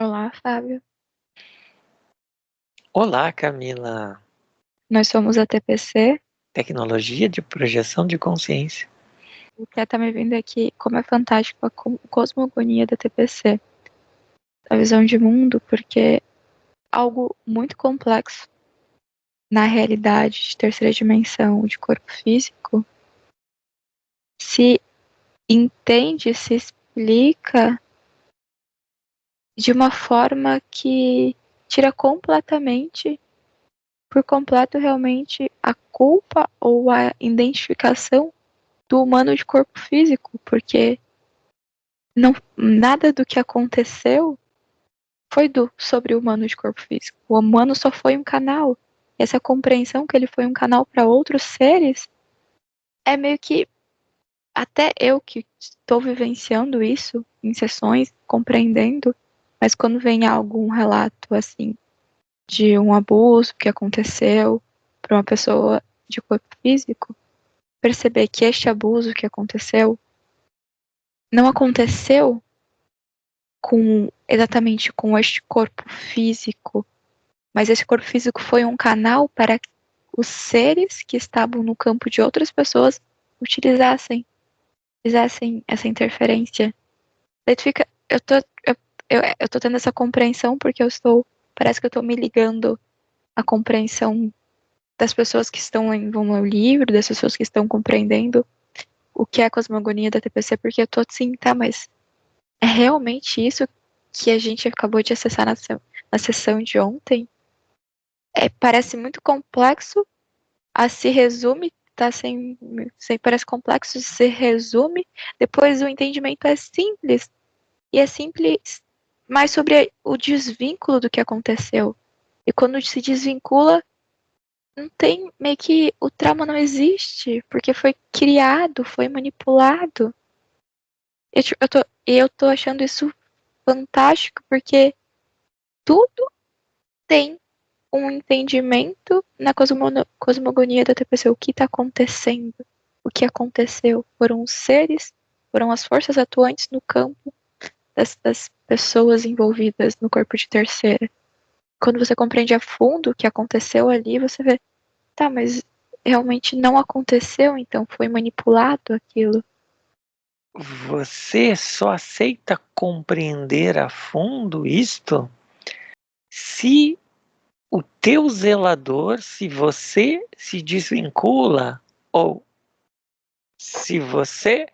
Olá, Fábio. Olá, Camila. Nós somos a TPC. Tecnologia de projeção de consciência. O que tá me vindo aqui, como é fantástico a cosmogonia da TPC, a visão de mundo, porque algo muito complexo na realidade de terceira dimensão de corpo físico se entende, se explica de uma forma que tira completamente, por completo, realmente a culpa ou a identificação do humano de corpo físico, porque não, nada do que aconteceu foi do sobre o humano de corpo físico. O humano só foi um canal. Essa compreensão que ele foi um canal para outros seres é meio que até eu que estou vivenciando isso em sessões, compreendendo, mas quando vem algum relato assim de um abuso que aconteceu para uma pessoa de corpo físico, perceber que este abuso que aconteceu não aconteceu com exatamente com este corpo físico, mas esse corpo físico foi um canal para que os seres que estavam no campo de outras pessoas utilizassem, fizessem essa interferência. Daí tu fica, eu tô tendo essa compreensão porque eu estou, parece que eu estou me ligando à compreensão das pessoas que estão lendo o livro, das pessoas que estão compreendendo o que é a cosmogonia da TPC, porque eu tô assim, tá, mas é realmente isso que a gente acabou de acessar na sessão de ontem? Parece muito complexo, se resume, tá parece complexo, se resume, depois o entendimento é simples, e é simples mais sobre o desvínculo do que aconteceu. E quando se desvincula, não tem, meio que o trauma não existe, porque foi criado, foi manipulado. Eu tô achando isso fantástico, porque tudo tem um entendimento na cosmogonia da TPC, o que está acontecendo, o que aconteceu. Foram os seres, foram as forças atuantes no campo das pessoas envolvidas no corpo de terceira. Quando você compreende a fundo o que aconteceu ali, você vê, tá, mas realmente não aconteceu, então foi manipulado aquilo. Você só aceita compreender a fundo isto se o teu zelador, se você se desvincula ou se você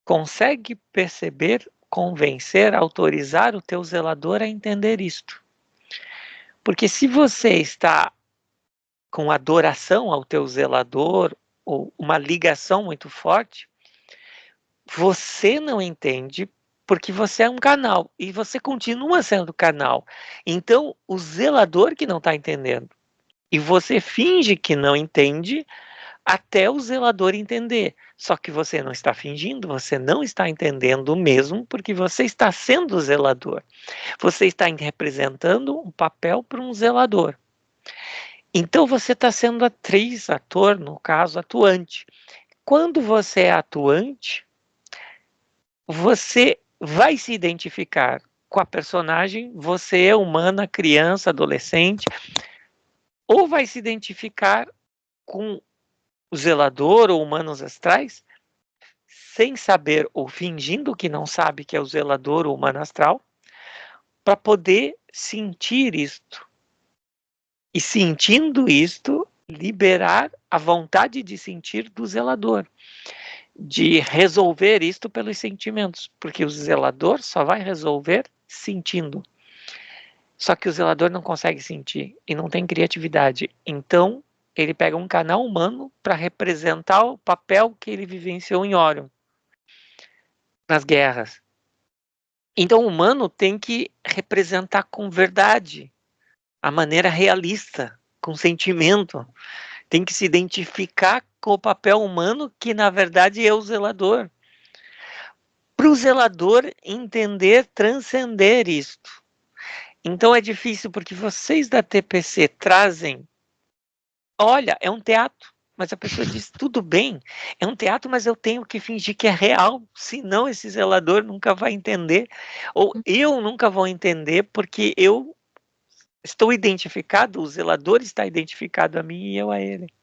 consegue perceber, convencer, autorizar o teu zelador a entender isto. Porque se você está com adoração ao teu zelador ou uma ligação muito forte, você não entende porque você é um canal e você continua sendo canal. Então, o zelador que não está entendendo. E você finge que não entende até o zelador entender. Só que você não está fingindo, você não está entendendo mesmo, porque você está sendo zelador. Você está representando um papel para um zelador. Então você está sendo atriz, ator, no caso, atuante. Quando você é atuante, você vai se identificar com a personagem, você é humana, criança, adolescente, ou vai se identificar com o zelador ou humanos astrais, sem saber ou fingindo que não sabe que é o zelador ou humano astral, para poder sentir isto. E sentindo isto, liberar a vontade de sentir do zelador, de resolver isto pelos sentimentos, porque o zelador só vai resolver sentindo. Só que o zelador não consegue sentir e não tem criatividade. Então, ele pega um canal humano para representar o papel que ele vivenciou em Orion, nas guerras. Então, o humano tem que representar com verdade, a maneira realista, com sentimento. Tem que se identificar com o papel humano, que na verdade é o zelador. Para o zelador entender, transcender isto. Então é difícil porque vocês da TPC trazem, olha, é um teatro. Mas a pessoa diz, tudo bem, é um teatro, mas eu tenho que fingir que é real, senão esse zelador nunca vai entender, ou eu nunca vou entender, porque eu estou identificado, o zelador está identificado a mim e eu a ele.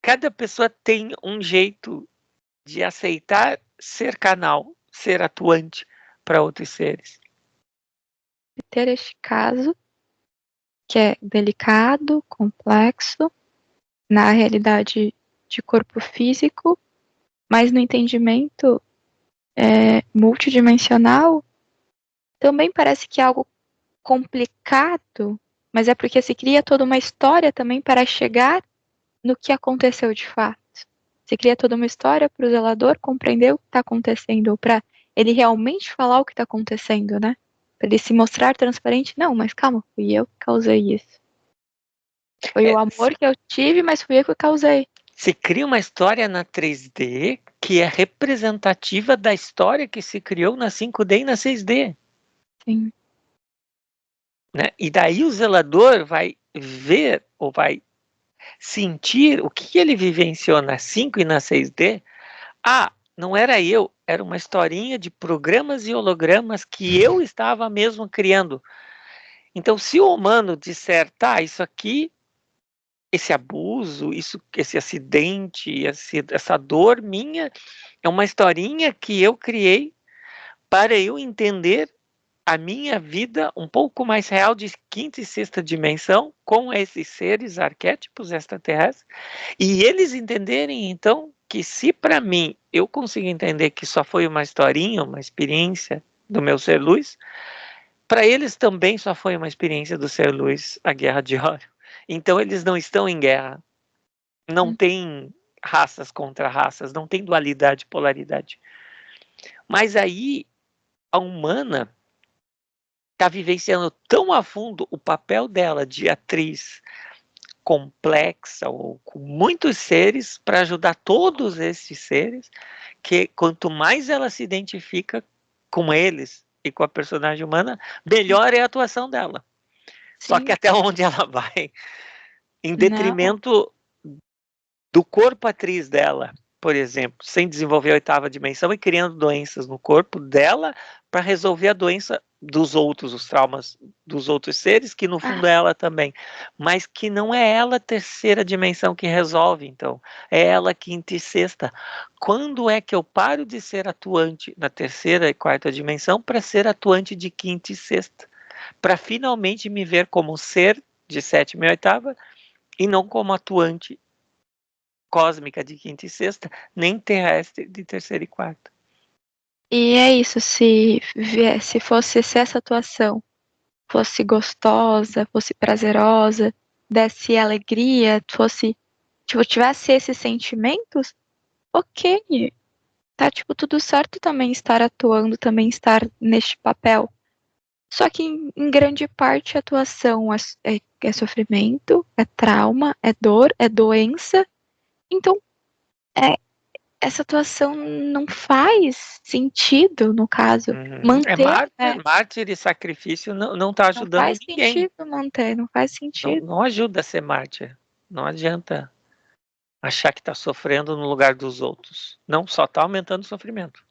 Cada pessoa tem um jeito de aceitar ser canal, ser atuante para outros seres. Ter este caso, que é delicado, complexo, na realidade de corpo físico, mas no entendimento multidimensional, também parece que é algo complicado, mas é porque se cria toda uma história também para chegar no que aconteceu de fato. Se cria toda uma história para o zelador compreender o que está acontecendo, ou para ele realmente falar o que está acontecendo, né? Para ele se mostrar transparente. Não, mas calma, fui eu que causei isso. Foi o amor que eu tive, mas fui eu que causei. Se cria uma história na 3D que é representativa da história que se criou na 5D e na 6D. Sim. Né? E daí o zelador vai ver ou vai sentir o que ele vivenciou na 5 e na 6D. Ah, não era eu, era uma historinha de programas e hologramas que eu estava mesmo criando. Então, se o humano disser, tá, isso aqui, esse abuso, esse acidente, essa dor minha, é uma historinha que eu criei para eu entender a minha vida um pouco mais real de quinta e sexta dimensão com esses seres arquétipos extraterrestres e eles entenderem então que se para mim eu consigo entender que só foi uma historinha, uma experiência do meu ser luz, para eles também só foi uma experiência do ser luz a Guerra de Órion. Então eles não estão em guerra, não tem raças contra raças, não tem dualidade, polaridade. Mas aí a humana está vivenciando tão a fundo o papel dela de atriz complexa ou com muitos seres para ajudar todos esses seres, que quanto mais ela se identifica com eles e com a personagem humana, melhor é a atuação dela. Sim. Só que até onde ela vai, em Não. detrimento do corpo atriz dela, por exemplo, sem desenvolver a oitava dimensão e criando doenças no corpo dela para resolver a doença dos outros, os traumas dos outros seres, que no fundo é ela também, mas que não é ela a terceira dimensão que resolve, então, é ela quinta e sexta. Quando é que eu paro de ser atuante na terceira e quarta dimensão para ser atuante de quinta e sexta? Para finalmente me ver como ser de sétima e oitava e não como atuante cósmica de quinta e sexta, nem terrestre de terceira e quarta. E é isso, se fosse se essa atuação fosse gostosa, fosse prazerosa, desse alegria, fosse, tipo, tivesse esses sentimentos, ok. Tá, tipo, tudo certo também estar atuando, também estar neste papel. Só que em grande parte a atuação é sofrimento, é trauma, é dor, é doença. Então, é, essa atuação não faz sentido, no caso. É Manter, mártir, mártir e sacrifício não está não ajudando faz ninguém. sentido manter, não faz Não, sentido. não ajuda a ser mártir. Não adianta achar que está sofrendo no lugar dos outros. Não, só está aumentando o sofrimento.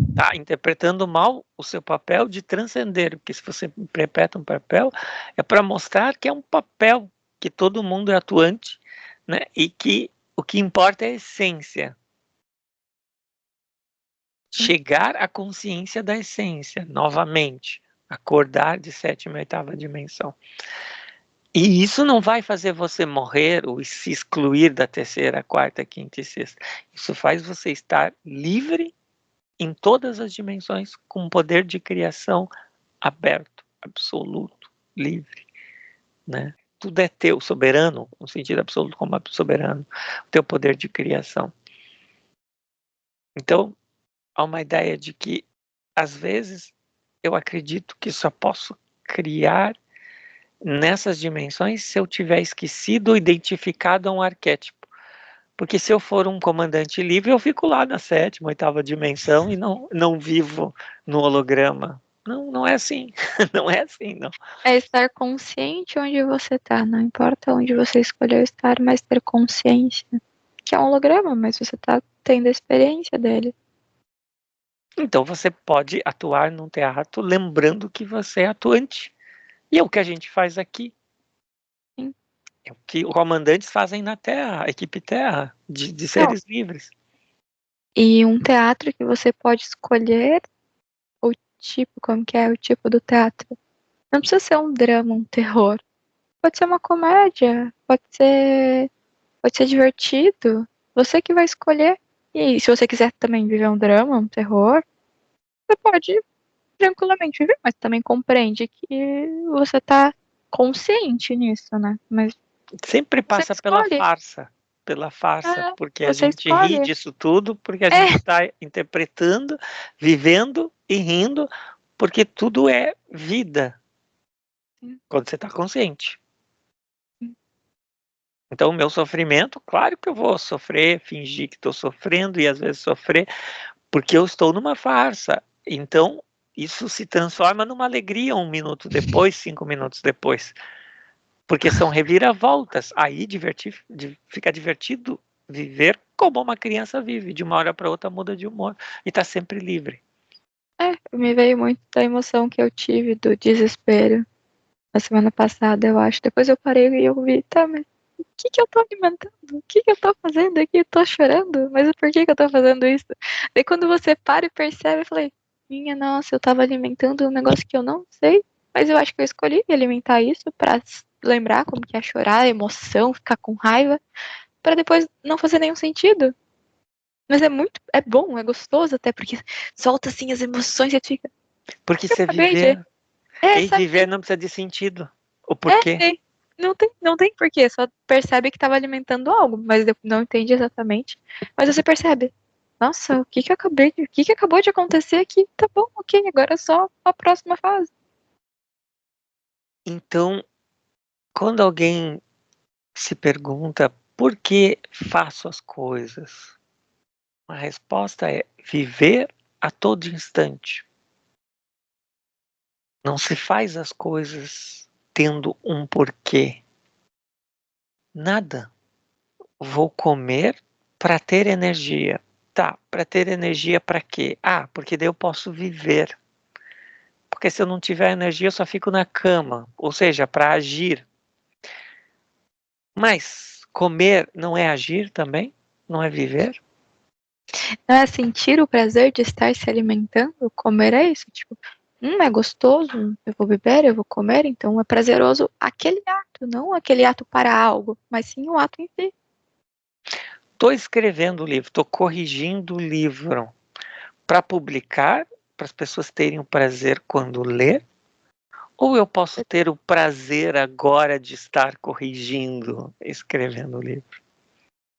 Está interpretando mal o seu papel de transcender, porque se você interpreta um papel, é para mostrar que é um papel, que todo mundo é atuante, né? E que o que importa é a essência. Chegar à consciência da essência, novamente. Acordar de sétima e oitava dimensão. E isso não vai fazer você morrer ou se excluir da terceira, quarta, quinta e sexta. Isso faz você estar livre em todas as dimensões, com poder de criação aberto, absoluto, livre, né? Tudo é teu, soberano, no sentido absoluto como soberano, o teu poder de criação. Então, há uma ideia de que, às vezes, eu acredito que só posso criar nessas dimensões se eu tiver esquecido ou identificado a um arquétipo. Porque se eu for um comandante livre, eu fico lá na sétima, oitava dimensão e não vivo no holograma. Não, não é assim. Não é assim, não. É estar consciente onde você tá. Não importa onde você escolheu estar, mas ter consciência. Que é um holograma, mas você tá tendo a experiência dele. Então você pode atuar num teatro lembrando que você é atuante. E é o que a gente faz aqui. Sim. É o que os comandantes fazem na Terra, a equipe Terra, de Não. seres livres. E um teatro que você pode escolher o tipo, como que é o tipo do teatro. Não precisa ser um drama, um terror. Pode ser uma comédia, pode ser divertido. Você que vai escolher. E se você quiser também viver um drama, um terror, você pode tranquilamente viver, mas também compreende que você tá consciente nisso, né? Mas Sempre você passa escolhe. pela farsa, É, porque a você gente ri escolhe. disso tudo, porque a gente É, está interpretando, vivendo e rindo, porque tudo é vida quando você está consciente. Então, o meu sofrimento, claro que eu vou sofrer, fingir que estou sofrendo e às vezes sofrer, porque eu estou numa farsa. Então, isso se transforma numa alegria 1 minuto depois, 5 minutos depois, porque são reviravoltas. Aí fica divertido viver como uma criança vive, de uma hora para outra muda de humor e está sempre livre. me veio muito da emoção que eu tive do desespero na semana passada, eu acho. Depois eu parei e eu vi, tá, mas o que que eu tô alimentando? O que que eu tô fazendo aqui? Eu tô chorando, mas por que que eu tô fazendo isso? Daí quando você para e percebe, eu falei, minha nossa, eu tava alimentando um negócio que eu não sei, mas eu acho que eu escolhi alimentar isso pra lembrar como que é chorar, emoção, ficar com raiva, pra depois não fazer nenhum sentido. Mas é bom, é gostoso até, porque solta assim as emoções e tu fica, Porque eu você acabei de. viver, É, e sabe? viver não precisa de sentido. O porquê? É, não tem porquê, só percebe que estava alimentando algo, mas não entende exatamente. Mas você percebe, nossa, o que que acabou de acontecer aqui? Tá bom, ok, agora é só a próxima fase. Então, quando alguém se pergunta por que faço as coisas, a resposta é viver a todo instante. Não se faz as coisas tendo um porquê. Nada. Vou comer para ter energia. Tá, para ter energia para quê? Ah, porque daí eu posso viver. Porque se eu não tiver energia, eu só fico na cama. Ou seja, para agir. Mas comer não é agir também? Não é viver? Não é sentir o prazer de estar se alimentando? Comer é isso, tipo, é gostoso, eu vou beber, eu vou comer, então é prazeroso aquele ato, não aquele ato para algo, mas sim o ato em si. Estou escrevendo o livro, estou corrigindo o livro para publicar, para as pessoas terem o prazer quando ler, ou eu posso ter o prazer agora de estar corrigindo, escrevendo o livro?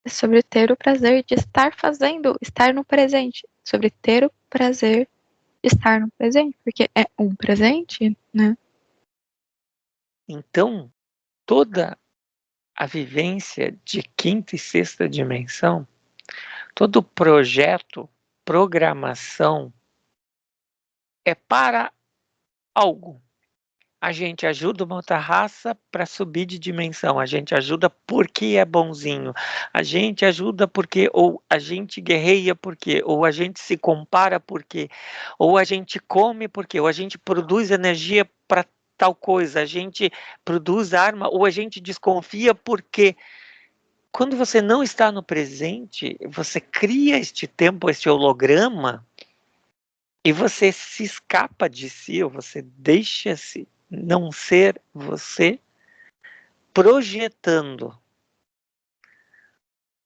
É sobre ter o prazer de estar fazendo, estar no presente. Sobre ter o prazer de estar no presente, porque é um presente, né? Então, toda a vivência de quinta e sexta dimensão, todo projeto, programação é para algo. A gente ajuda uma outra raça para subir de dimensão. A gente ajuda porque é bonzinho. A gente ajuda porque, ou a gente guerreia porque, ou a gente se compara porque, ou a gente come porque, ou a gente produz energia para tal coisa. A gente produz arma, ou a gente desconfia porque. Quando você não está no presente, você cria este tempo, este holograma, e você se escapa de si, ou você deixa-se não ser você projetando.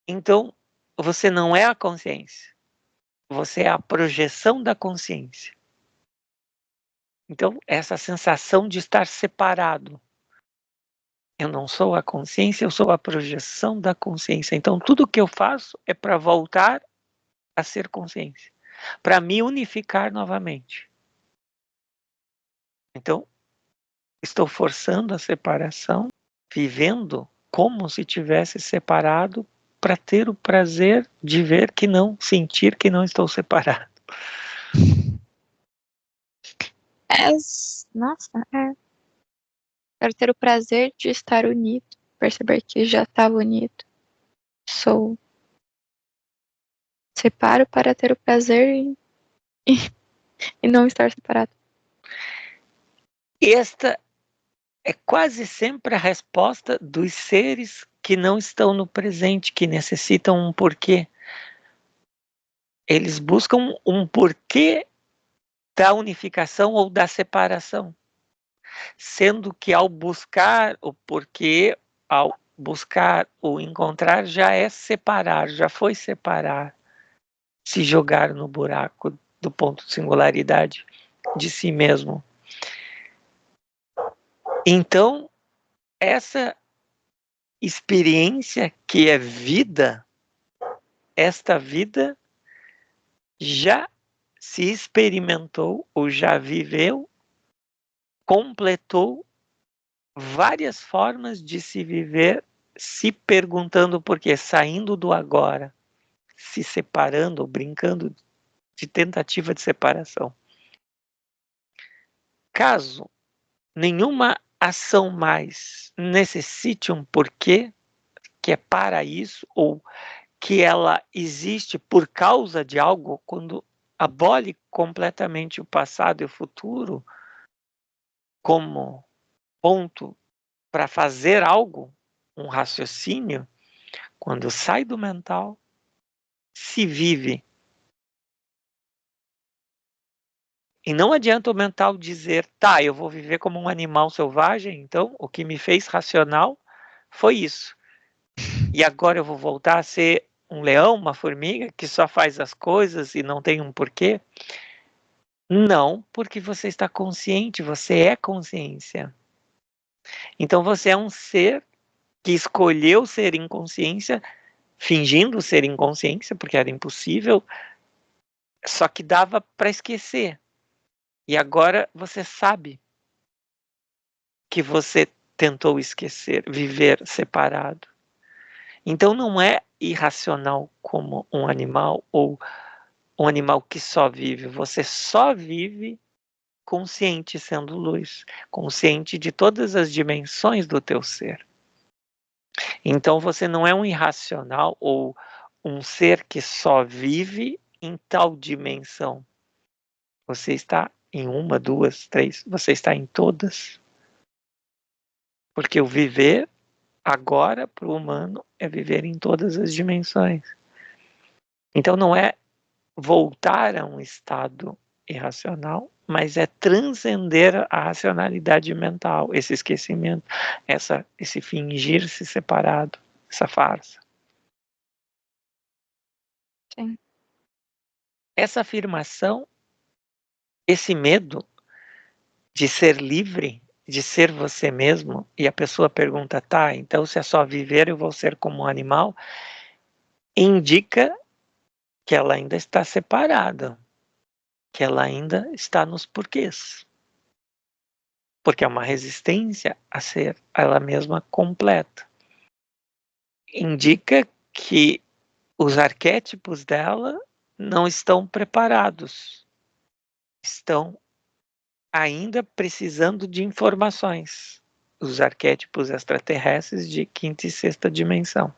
Então, você não é a consciência, você é a projeção da consciência. Então, essa sensação de estar separado. Eu não sou a consciência, eu sou a projeção da consciência. Então, tudo que eu faço é para voltar a ser consciência, para me unificar novamente. Então, estou forçando a separação, vivendo como se tivesse separado para ter o prazer de ver que não, sentir que não estou separado. Nossa, quero ter o prazer de estar unido, perceber que já estava unido. Sou. Separo para ter o prazer e não estar separado. Esta é quase sempre a resposta dos seres que não estão no presente, que necessitam um porquê. Eles buscam um porquê da unificação ou da separação. Sendo que ao buscar o porquê, ao buscar o encontrar, já é separar, já foi separar, se jogar no buraco do ponto de singularidade de si mesmo. Então, essa experiência que é vida, esta vida já se experimentou ou já viveu, completou várias formas de se viver, se perguntando por quê, saindo do agora, se separando ou brincando de tentativa de separação. Caso nenhuma ação mais necessite um porquê, que é para isso, ou que ela existe por causa de algo, quando abole completamente o passado e o futuro como ponto para fazer algo, um raciocínio, quando sai do mental, se vive. E não adianta o mental dizer, tá, eu vou viver como um animal selvagem, então o que me fez racional foi isso. E agora eu vou voltar a ser um leão, uma formiga, que só faz as coisas e não tem um porquê? Não, porque você está consciente, você é consciência. Então você é um ser que escolheu ser inconsciência, fingindo ser inconsciência, porque era impossível, só que dava para esquecer. E agora você sabe que você tentou esquecer, viver separado. Então não é irracional como um animal ou um animal que só vive. Você só vive consciente sendo luz, consciente de todas as dimensões do teu ser. Então você não é um irracional ou um ser que só vive em tal dimensão. Você está em uma, duas, três, você está em todas. Porque o viver agora para o humano é viver em todas as dimensões. Então não é voltar a um estado irracional, mas é transcender a racionalidade mental, esse esquecimento, esse fingir-se separado, essa farsa. Sim. Essa afirmação, esse medo de ser livre, de ser você mesmo, e a pessoa pergunta, tá, então se é só viver eu vou ser como um animal, indica que ela ainda está separada, que ela ainda está nos porquês. Porque é uma resistência a ser ela mesma completa. Indica que os arquétipos dela não estão preparados, estão ainda precisando de informações. Os arquétipos extraterrestres de quinta e sexta dimensão.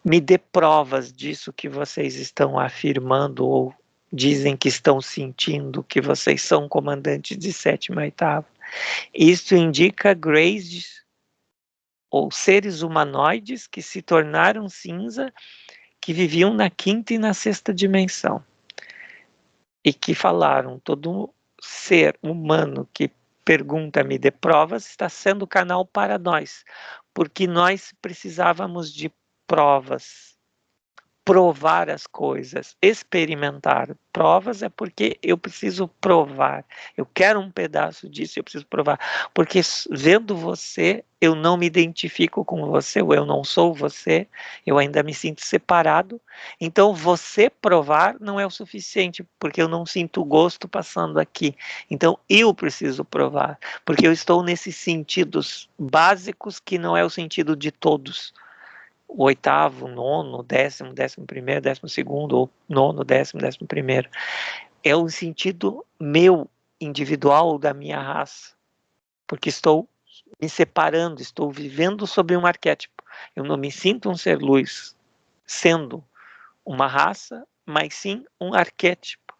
Me dê provas disso que vocês estão afirmando ou dizem que estão sentindo, que vocês são comandantes de sétima e oitava. Isso indica Grays ou seres humanoides que se tornaram cinza, que viviam na quinta e na sexta dimensão. E que falaram, todo ser humano que pergunta, me dê provas, está sendo canal para nós, porque nós precisávamos de provas, provar as coisas, experimentar. Provas é porque eu preciso provar. Eu quero um pedaço disso, eu preciso provar. Porque vendo você, eu não me identifico com você, ou eu não sou você, eu ainda me sinto separado. Então, você provar não é o suficiente, porque eu não sinto gosto passando aqui. Então, eu preciso provar, porque eu estou nesses sentidos básicos que não é o sentido de todos. O oitavo, nono, décimo, décimo primeiro, décimo segundo, ou nono, décimo, décimo primeiro. É o sentido meu, individual ou da minha raça, porque estou me separando, estou vivendo sob um arquétipo. Eu não me sinto um ser luz, sendo uma raça, mas sim um arquétipo.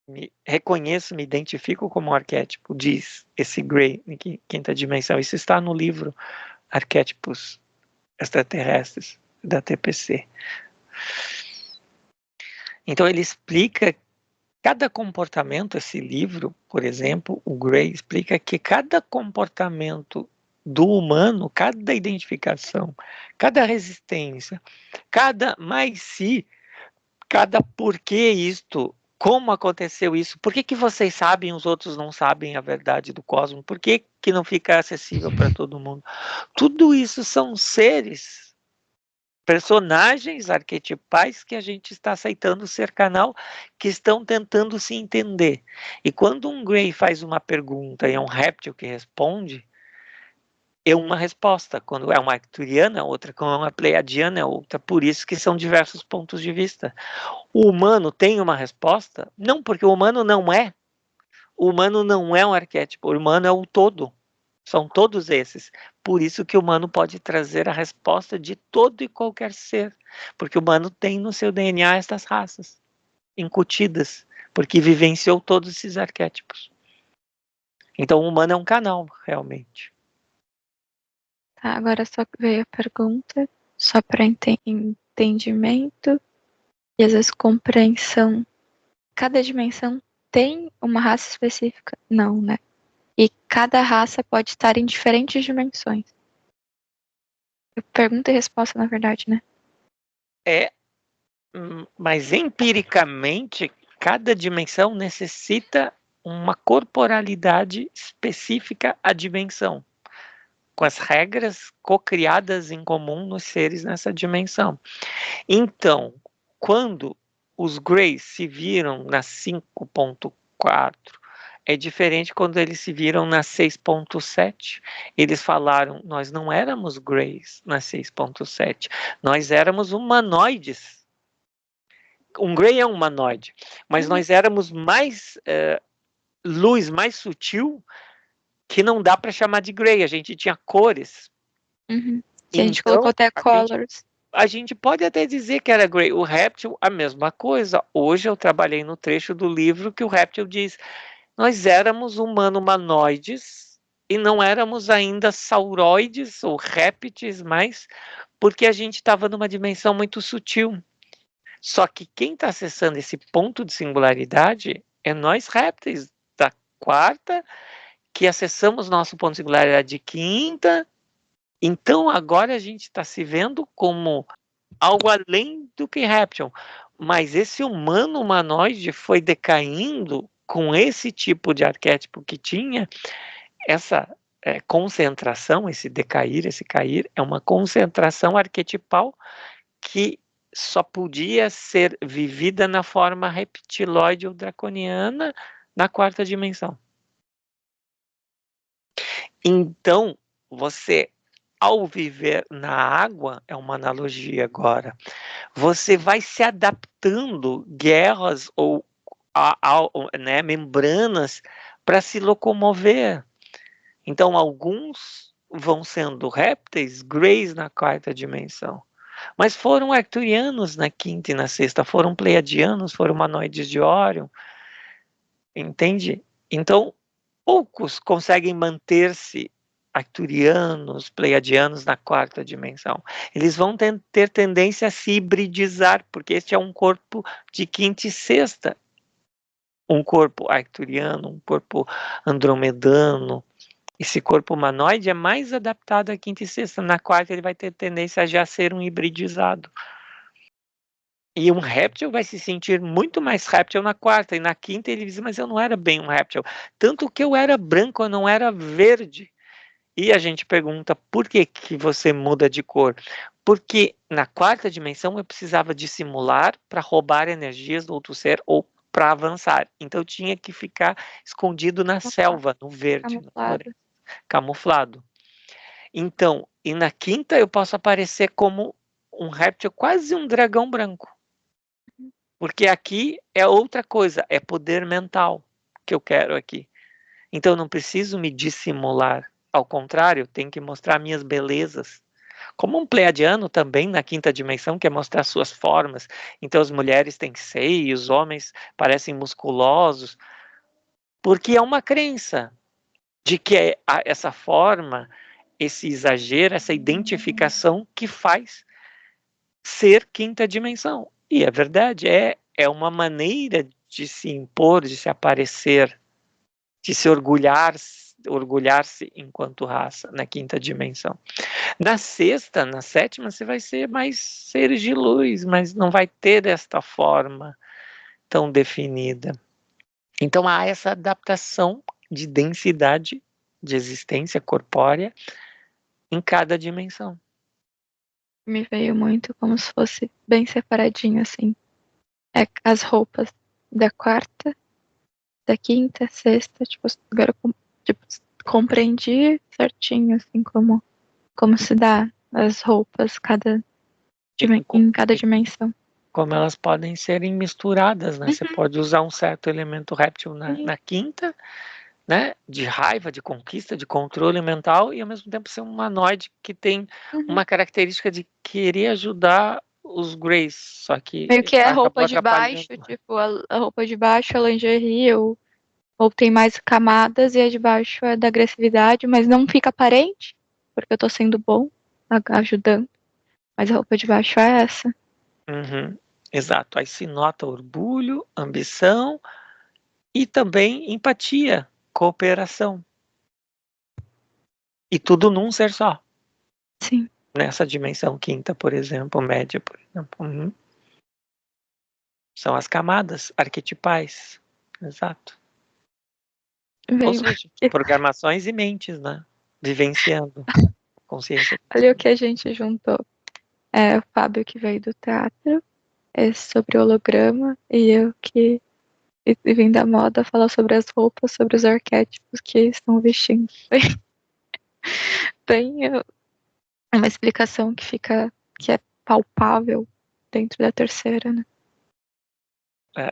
Me reconheço, me identifico como um arquétipo, diz esse Gray, em Quinta Dimensão. Isso está no livro Arquétipos Extraterrestres, da TPC. Então ele explica cada comportamento, esse livro, por exemplo, o Gray explica que cada comportamento do humano, cada identificação, cada resistência, cada mais si, cada porquê isto, como aconteceu isso, por que vocês sabem e os outros não sabem a verdade do cosmos, por que não fica acessível para todo mundo? Tudo isso são seres, personagens arquetipais que a gente está aceitando ser canal, que estão tentando se entender. E quando um Gray faz uma pergunta e é um réptil que responde, é uma resposta. Quando é uma arcturiana, outra. Quando é uma pleiadiana, é outra. Por isso que são diversos pontos de vista. O humano tem uma resposta? Não, porque o humano não é. O humano não é um arquétipo. O humano é o todo. São todos esses. Por isso que o humano pode trazer a resposta de todo e qualquer ser. Porque o humano tem no seu DNA estas raças incutidas, porque vivenciou todos esses arquétipos. Então o humano é um canal, realmente. Tá, agora só veio a pergunta, só para entendimento e às vezes compreensão. Cada dimensão tem uma raça específica? Não, né? E cada raça pode estar em diferentes dimensões. Pergunta e resposta, na verdade, né? Mas empiricamente, cada dimensão necessita uma corporalidade específica à dimensão, com as regras co-criadas em comum nos seres nessa dimensão. Então, quando os Greys se viram na 5.4, é diferente quando eles se viram na 6.7. Eles falaram, nós não éramos Greys na 6.7, nós éramos humanoides. Um Grey é um humanoide, mas nós éramos mais luz, mais sutil, que não dá para chamar de Grey. A gente tinha cores. Uhum. Então, a gente colocou até colors. A gente pode até dizer que era Grey. O réptil, a mesma coisa. Hoje eu trabalhei no trecho do livro que o réptil diz, nós éramos humanoides e não éramos ainda sauroides ou répteis mais, porque a gente estava numa dimensão muito sutil. Só que quem está acessando esse ponto de singularidade é nós répteis da quarta, que acessamos nosso ponto de singularidade de quinta. Então agora a gente está se vendo como algo além do que réptil. Mas esse humano humanoide foi decaindo com esse tipo de arquétipo que tinha, essa concentração, esse decair, esse cair, é uma concentração arquetipal que só podia ser vivida na forma reptiloide ou draconiana na quarta dimensão. Então, você, ao viver na água, é uma analogia agora, você vai se adaptando guerras ou membranas para se locomover. Então, alguns vão sendo répteis, greys na quarta dimensão. Mas foram arcturianos na quinta e na sexta, foram pleiadianos, foram humanoides de Órion, entende? Então, poucos conseguem manter-se arcturianos, pleiadianos na quarta dimensão. Eles vão ter tendência a se hibridizar, porque este é um corpo de quinta e sexta. Um corpo arcturiano, um corpo andromedano. Esse corpo humanoide é mais adaptado à quinta e sexta. Na quarta ele vai ter tendência a já ser um hibridizado. E um réptil vai se sentir muito mais réptil na quarta. E na quinta ele diz, mas eu não era bem um réptil. Tanto que eu era branco, eu não era verde. E a gente pergunta, por que você muda de cor? Porque na quarta dimensão eu precisava dissimular para roubar energias do outro ser ou para avançar. Então eu tinha que ficar escondido na selva, no verde, camuflado. Então, e na quinta eu posso aparecer como um réptil, quase um dragão branco. Porque aqui é outra coisa, é poder mental que eu quero aqui. Então eu não preciso me dissimular. Ao contrário, eu tenho que mostrar minhas belezas. Como um pleiadiano também na quinta dimensão quer mostrar suas formas. Então as mulheres têm seios, os homens parecem musculosos. Porque é uma crença de que é essa forma, esse exagero, essa identificação que faz ser quinta dimensão. E é verdade, é uma maneira de se impor, de se aparecer, de se orgulhar-se enquanto raça na quinta dimensão. Na sexta, na sétima, você vai ser mais seres de luz, mas não vai ter desta forma tão definida. Então há essa adaptação de densidade de existência corpórea em cada dimensão. Me veio muito como se fosse bem separadinho, assim. É as roupas da quarta, da quinta, sexta, tipo, agora tipo, compreendi certinho, assim, como se dá as roupas em cada dimensão. Como elas podem serem misturadas, né? Você pode usar um certo elemento réptil na quinta, né? De raiva, de conquista, de controle mental, e ao mesmo tempo ser um humanoide que tem uma característica de querer ajudar os Greys, só que Meio que é acabou roupa de baixo, atrapalhando. tipo, a roupa de baixo é lingerie, ou tem mais camadas, e a de baixo é da agressividade, mas não fica aparente, porque eu tô sendo bom, ajudando. Mas a roupa de baixo é essa. Uhum, exato. Aí se nota orgulho, ambição e também empatia, cooperação. E tudo num ser só. Sim. Nessa dimensão quinta, por exemplo, média, por exemplo. Uhum. São as camadas arquetipais. Exato. Ou Veio. seja, programações e mentes, né? Vivenciando consciência. Olha o que a gente juntou. É o Fábio que veio do teatro, é sobre holograma, e eu que vim da moda falar sobre as roupas, sobre os arquétipos que estão vestindo. Bem, é uma explicação que é palpável dentro da terceira, né?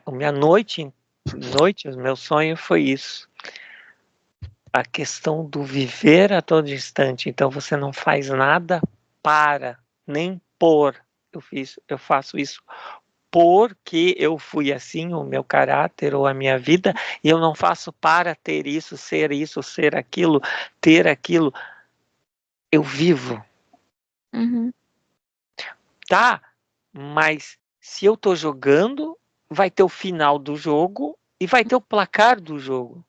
A minha noite, o meu sonho foi isso. A questão do viver a todo instante. Então você não faz nada para, nem por. Eu faço isso porque eu fui assim, o meu caráter ou a minha vida, e eu não faço para ter isso, ser aquilo, ter aquilo. Eu vivo, Uhum, tá? Mas se eu tô jogando, vai ter o final do jogo e vai ter o placar do jogo.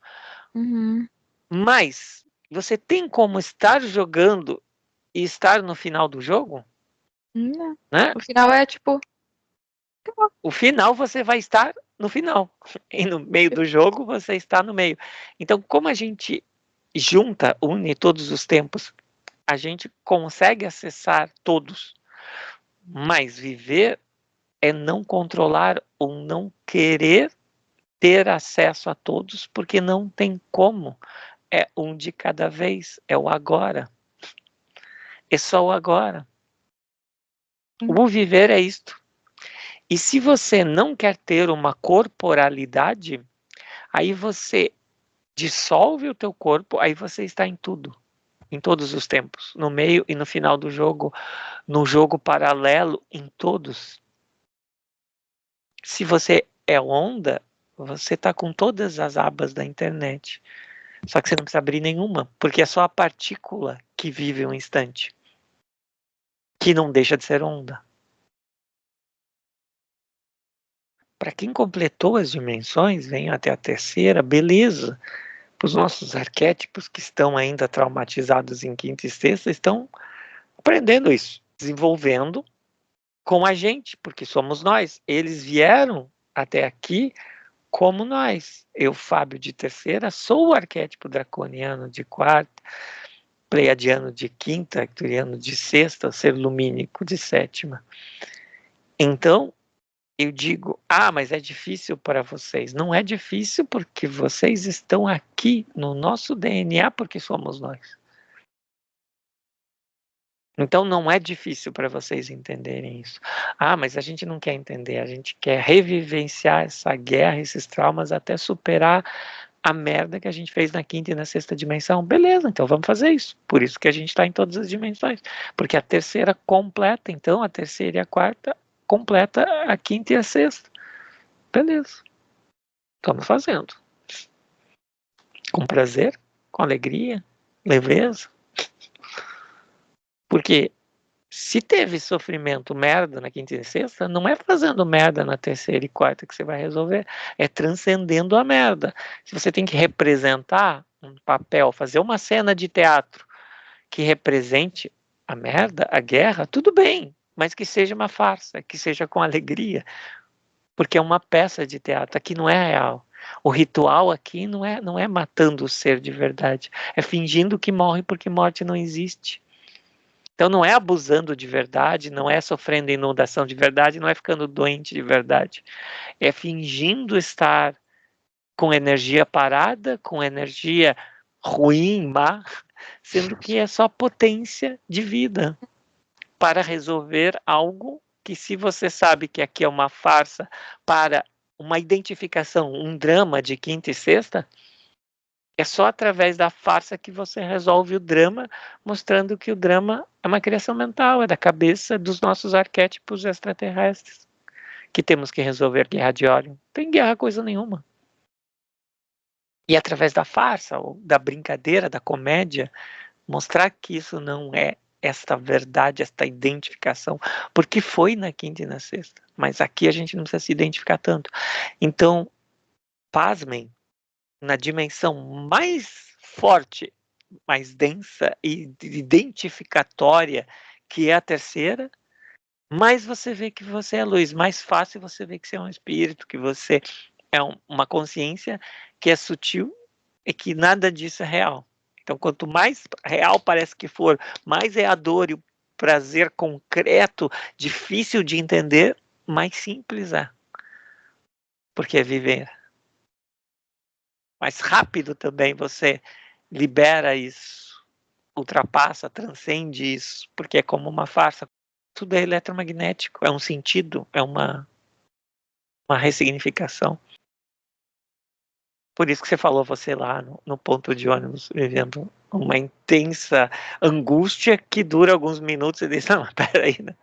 uhum. Mas você tem como estar jogando e estar no final do jogo, Não. né? O final é tipo. O final você vai estar no final e no meio do jogo você está no meio. Então, como a gente junta, une todos os tempos, a gente consegue acessar todos. Mas viver é não controlar ou não querer ter acesso a todos, porque não tem como. É um de cada vez, é o agora. É só o agora. O viver é isto. E se você não quer ter uma corporalidade, aí você dissolve o teu corpo, aí você está em tudo, em todos os tempos, no meio e no final do jogo, no jogo paralelo, em todos. Se você é onda, você está com todas as abas da internet. Só que você não precisa abrir nenhuma, porque é só a partícula que vive um instante, que não deixa de ser onda. Para quem completou as dimensões, vem até a terceira, beleza. Para os nossos arquétipos que estão ainda traumatizados em quinta e sexta, estão aprendendo isso, desenvolvendo com a gente, porque somos nós. Eles vieram até aqui como nós. Eu, Fábio, de terceira, sou o arquétipo draconiano de quarta, pleiadiano de quinta, arcturiano de sexta, ser lumínico de sétima. Então, eu digo, mas é difícil para vocês. Não é difícil porque vocês estão aqui no nosso DNA, porque somos nós. Então não é difícil para vocês entenderem isso. Mas a gente não quer entender, a gente quer revivenciar essa guerra, esses traumas, até superar a merda que a gente fez na quinta e na sexta dimensão. Beleza, então vamos fazer isso. Por isso que a gente está em todas as dimensões. Porque a terceira completa, então, a terceira e a quarta completa a quinta e a sexta. Beleza. Estamos fazendo. Com prazer, com alegria, leveza. Porque se teve sofrimento, merda na quinta e sexta, não é fazendo merda na terceira e quarta que você vai resolver, é transcendendo a merda. Se você tem que representar um papel, fazer uma cena de teatro que represente a merda, a guerra, tudo bem, mas que seja uma farsa, que seja com alegria, porque é uma peça de teatro, aqui não é real. O ritual aqui não é matando o ser de verdade, é fingindo que morre porque morte não existe. Então não é abusando de verdade, não é sofrendo inundação de verdade, não é ficando doente de verdade. É fingindo estar com energia parada, com energia ruim, má, sendo que é só potência de vida para resolver algo que, se você sabe que aqui é uma farsa para uma identificação, um drama de quinta e sexta, é só através da farsa que você resolve o drama, mostrando que o drama é uma criação mental, é da cabeça dos nossos arquétipos extraterrestres, que temos que resolver guerra de Orion. Não tem guerra coisa nenhuma. E através da farsa, ou da brincadeira, da comédia, mostrar que isso não é esta verdade, esta identificação, porque foi na quinta e na sexta, mas aqui a gente não precisa se identificar tanto. Então, pasmem, na dimensão mais forte, mais densa e identificatória, que é a terceira, mais você vê que você é luz, mais fácil você vê que você é um espírito, que você é uma consciência que é sutil e que nada disso é real. Então, quanto mais real parece que for, mais é a dor e o prazer concreto, difícil de entender, mais simples é. Porque é viver. Mais rápido também você libera isso, ultrapassa, transcende isso, porque é como uma farsa. Tudo é eletromagnético, é um sentido, é uma ressignificação. Por isso que você falou, você lá no ponto de ônibus, vivendo uma intensa angústia que dura alguns minutos e diz, não, peraí, né?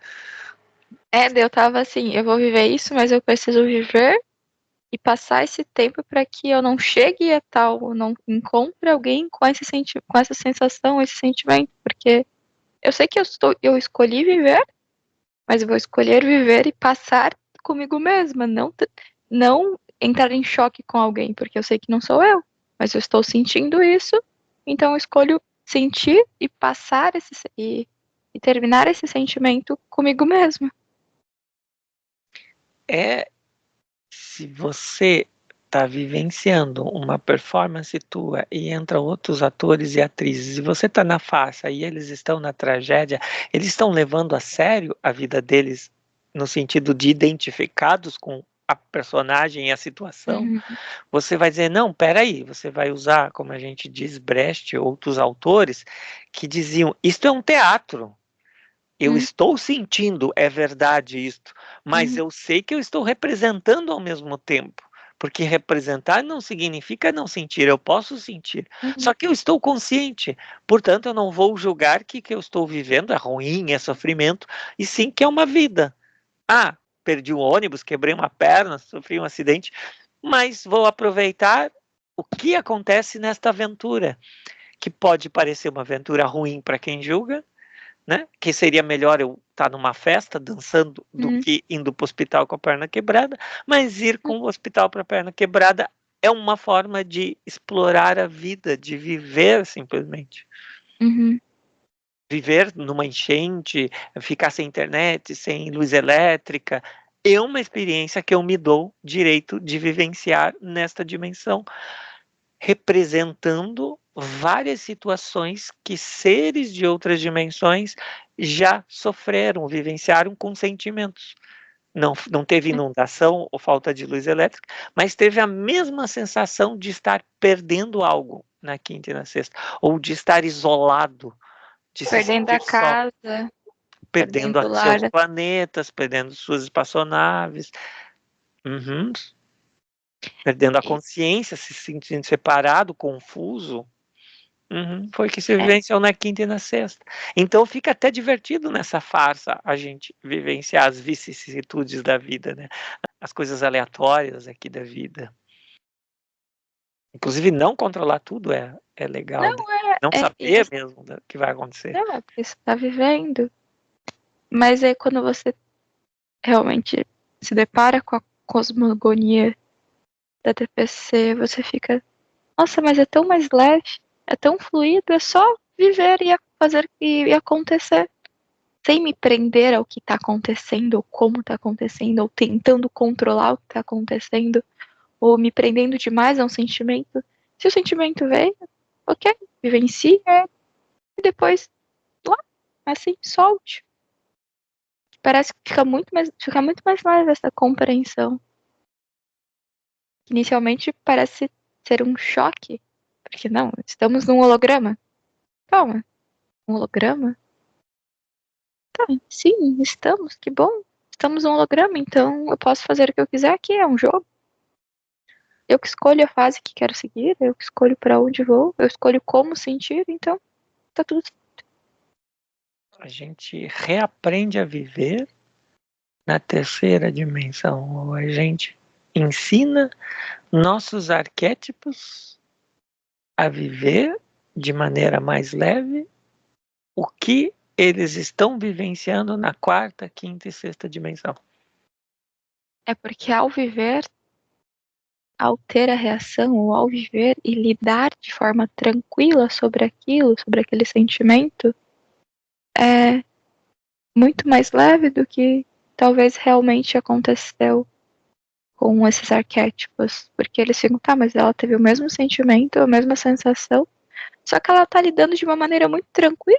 Eu tava assim, eu vou viver isso, mas eu preciso viver e passar esse tempo para que eu não chegue a tal, não encontre alguém com com essa sensação, esse sentimento, porque eu sei que eu escolhi viver, mas eu vou escolher viver e passar comigo mesma, não entrar em choque com alguém, porque eu sei que não sou eu, mas eu estou sentindo isso, então eu escolho sentir e passar e terminar esse sentimento comigo mesma. É, se você está vivenciando uma performance tua e entra outros atores e atrizes e você está na farsa e eles estão na tragédia, eles estão levando a sério a vida deles no sentido de identificados com a personagem e a situação, Uhum, você vai dizer, não, peraí, você vai usar, como a gente diz, Brecht, outros autores, que diziam, isto é um teatro, eu uhum, estou sentindo, é verdade isto, mas uhum, eu sei que eu estou representando ao mesmo tempo. Porque representar não significa não sentir, eu posso sentir. uhum, Só que eu estou consciente, portanto eu não vou julgar que eu estou vivendo é ruim, é sofrimento, e sim que é uma vida. Ah, perdi um ônibus, quebrei uma perna, sofri um acidente, mas vou aproveitar o que acontece nesta aventura, que pode parecer uma aventura ruim para quem julga, né? Que seria melhor eu estar numa festa dançando do uhum, que indo para o hospital com a perna quebrada, mas ir com o hospital para a perna quebrada é uma forma de explorar a vida, de viver simplesmente. uhum, Viver numa enchente, ficar sem internet, sem luz elétrica, é uma experiência que eu me dou direito de vivenciar nesta dimensão, representando várias situações que seres de outras dimensões já sofreram, vivenciaram com sentimentos. Não teve inundação ou falta de luz elétrica, mas teve a mesma sensação de estar perdendo algo na quinta e na sexta, ou de estar isolado, de se perdendo a sentir só, casa, perdendo perdendo o lar. seus planetas, perdendo suas espaçonaves. Uhum. Perdendo a consciência, se sentindo separado, confuso. Foi o que se vivenciou na quinta e na sexta. Então fica até divertido nessa farsa a gente vivenciar as vicissitudes da vida, né? As coisas aleatórias aqui da vida. Inclusive não controlar tudo é legal, né? Não, Não é saber isso. mesmo o que vai acontecer. Não, é porque você tá vivendo. Mas aí quando você realmente se depara com a cosmogonia da TPC, você fica, nossa, mas é tão mais leve, é tão fluido, é só viver e fazer e acontecer. Sem me prender ao que tá acontecendo, ou como tá acontecendo, ou tentando controlar o que tá acontecendo, ou me prendendo demais a um sentimento. Se o sentimento veio, ok, vivencie e depois lá, assim, solte. Parece que fica muito mais leve essa compreensão. Inicialmente parece ser um choque, porque não, estamos num holograma. Calma, um holograma? Tá, sim, estamos, que bom. Estamos num holograma, então eu posso fazer o que eu quiser aqui, é um jogo. Eu que escolho a fase que quero seguir, eu que escolho pra onde vou, eu escolho como sentir, então tá tudo certo. A gente reaprende a viver na terceira dimensão. Ou a gente ensina nossos arquétipos a viver de maneira mais leve o que eles estão vivenciando na quarta, quinta e sexta dimensão. É porque ao viver, ao ter a reação, ou ao viver e lidar de forma tranquila sobre aquilo, sobre aquele sentimento, é muito mais leve do que talvez realmente aconteceu com esses arquétipos. Porque eles ficam, tá, mas ela teve o mesmo sentimento, a mesma sensação, só que ela tá lidando de uma maneira muito tranquila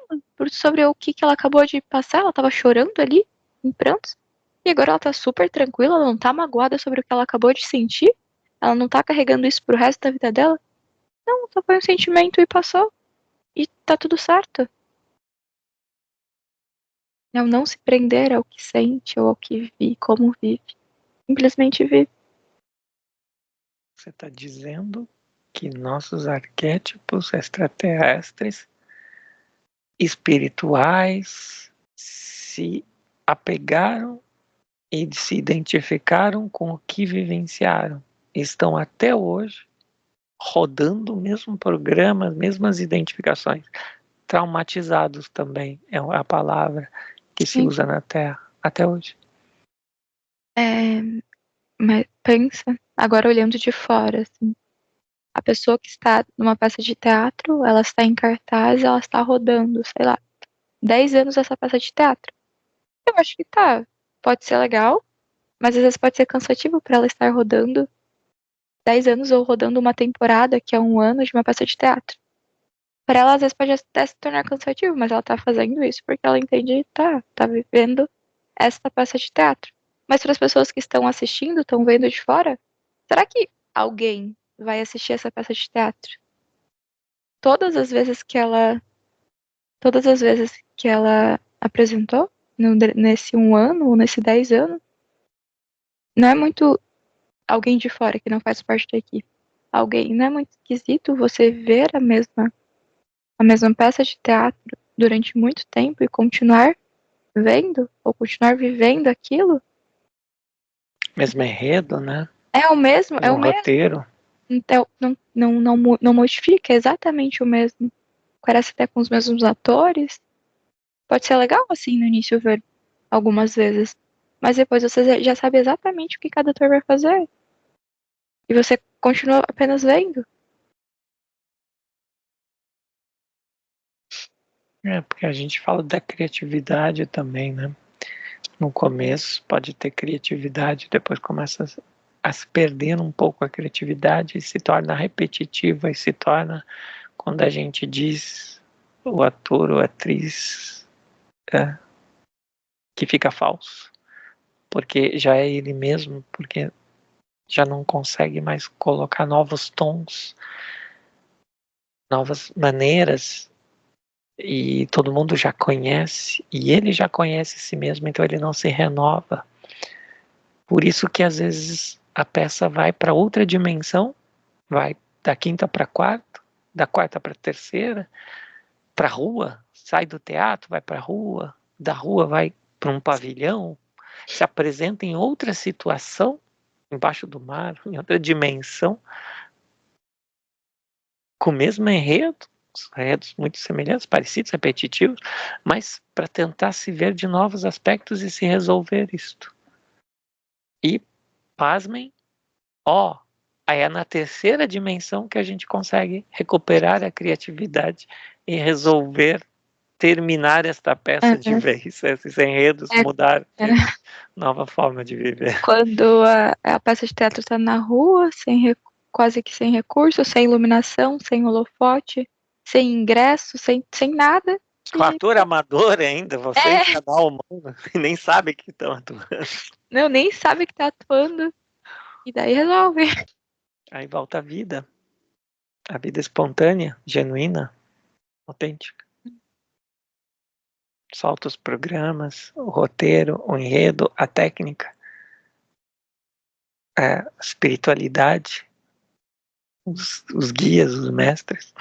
sobre o que ela acabou de passar. Ela tava chorando ali, em prantos, e agora ela tá super tranquila, ela não tá magoada sobre o que ela acabou de sentir, ela não tá carregando isso pro resto da vida dela. Não, só foi um sentimento e passou, e tá tudo certo. Não se prender ao que sente ou ao que vive, como vive. Simplesmente vive. Você está dizendo que nossos arquétipos extraterrestres, espirituais, se apegaram e se identificaram com o que vivenciaram. Estão até hoje rodando o mesmo programa, as mesmas identificações. Traumatizados também é a palavra que se Sim. usa na Terra até hoje. Mas pensa, agora olhando de fora, assim, a pessoa que está numa peça de teatro, ela está em cartaz, ela está rodando, sei lá, 10 anos essa peça de teatro. Eu acho que tá, pode ser legal, mas às vezes pode ser cansativo para ela estar rodando 10 anos ou rodando uma temporada, que é um ano de uma peça de teatro. Para ela, às vezes, pode até se tornar cansativo, mas ela tá fazendo isso porque ela entende, tá vivendo essa peça de teatro. Mas para as pessoas que estão assistindo, estão vendo de fora, será que alguém vai assistir essa peça de teatro? Todas as vezes que ela, todas as vezes que ela apresentou, nesse um ano ou nesse 10 anos, não é muito alguém de fora que não faz parte da equipe. Alguém, não é muito esquisito você ver a mesma peça de teatro durante muito tempo e continuar vendo ou continuar vivendo aquilo? Mesmo enredo, né? É o mesmo, é No o mesmo. roteiro. Então, não modifica, é exatamente o mesmo. Parece até com os mesmos atores. Pode ser legal, assim, no início ver algumas vezes. Mas depois você já sabe exatamente o que cada ator vai fazer. E você continua apenas vendo. É, porque a gente fala da criatividade também, né? No começo pode ter criatividade, depois começa a se perder um pouco a criatividade e se torna repetitiva e se torna, quando a gente diz o ator ou atriz, que fica falso, porque já é ele mesmo, porque já não consegue mais colocar novos tons, novas maneiras, e todo mundo já conhece, e ele já conhece si mesmo, então ele não se renova. Por isso que às vezes a peça vai para outra dimensão, vai da quinta para a quarta, da quarta para a terceira, para a rua, sai do teatro, vai para a rua, da rua vai para um pavilhão, se apresenta em outra situação, embaixo do mar, em outra dimensão, com o mesmo enredo, enredos muito semelhantes, parecidos, repetitivos, mas para tentar se ver de novos aspectos e se resolver isto. E, pasmem, aí é na terceira dimensão que a gente consegue recuperar a criatividade e resolver terminar esta peça de vez, esses enredos mudar, ter nova forma de viver. Quando a peça de teatro está na rua, quase que sem recurso, sem iluminação, sem holofote, sem ingresso, sem nada. Com ator amador ainda, você em canal humano, e nem sabe que estão atuando. Não, nem sabe que está atuando. E daí resolve. Aí volta a vida espontânea, genuína, autêntica. Solta os programas, o roteiro, o enredo, a técnica, a espiritualidade, os guias, os mestres.